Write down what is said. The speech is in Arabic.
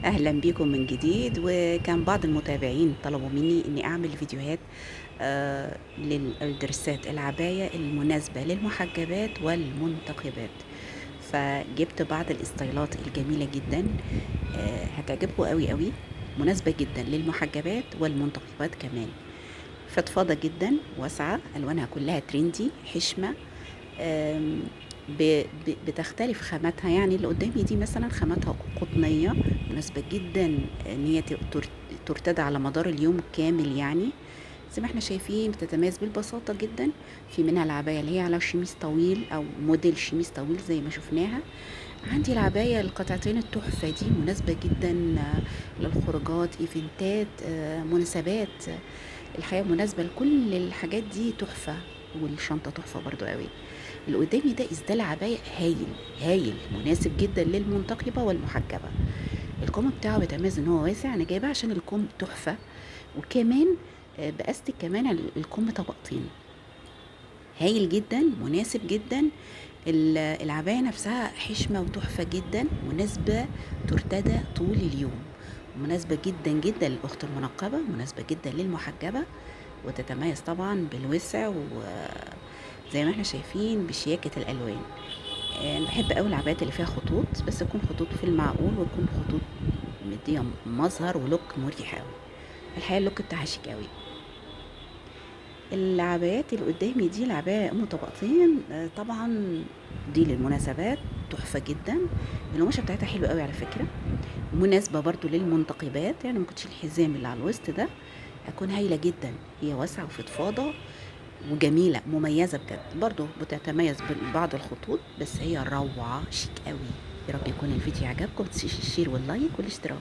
أهلا بيكم من جديد. وكان بعض المتابعين طلبوا مني إني أعمل فيديوهات للدرسات العباية المناسبة للمحجبات والمنتقبات. فجبت بعض الاستايلات الجميلة جدا، هتعجبكم قوي قوي. مناسبة جدا للمحجبات والمنتقبات كمان. فضفاضة جدا، واسعة، ألوانها كلها ترندي، حشمة. آم، بتختلف خاماتها. يعني اللي قدامي دي مثلا خاماتها قطنية، مناسبة جدا ان هي ترتدى على مدار اليوم كامل. يعني زي ما احنا شايفين بتتميز بالبساطة جدا. في منها العباية اللي هي على شميس طويل او موديل شميس طويل زي ما شفناها. عندي العباية القطعتين التحفة دي مناسبة جدا للخروجات، ايفنتات، مناسبات. الحقيقة مناسبة لكل الحاجات دي، تحفة. والشنطة تحفة برضو قوي. اللي قدامي ده إسدال عباية هايل هايل، مناسب جدا للمنتقبة والمحجبة. الكم بتاعه بيتميز ان هو واسع، انا جايباه عشان الكم تحفة. وكمان بأستك كمان الكم طبقتين. هايل جدا، مناسب جدا. العباية نفسها حشمة وتحفة جدا، مناسبة ترتدى طول اليوم. مناسبة جدا جدا للأخت المنقبة، مناسبة جدا للمحجبة. وتتميز طبعا بالوسع، وزي ما احنا شايفين بشياكة الألوان. أنا بحب أوي العبايات اللي فيها خطوط، بس تكون خطوط في المعقول، وتكون خطوط مدية مظهر ولوك مريح أوي. الحقيقة اللوك بتاعها شيك أوي. العبايات اللي قدامي دي العباية ام طبقتين، طبعا دي للمناسبات، تحفة جدا. القماشة بتاعتها حلوة قوي على فكرة. مناسبة برضو للمنتقبات، يعني ممكن تشيل الحزام اللي على الوسط ده، هتكون هايلة جدا. هي واسعة وفضفاضة وجميلة، مميزة بجد. برضو بتتميز ببعض الخطوط، بس هي روعة شيك قوي. يا رب يكون الفيديو عجبكم، متنسيش الشير واللايك والاشتراك.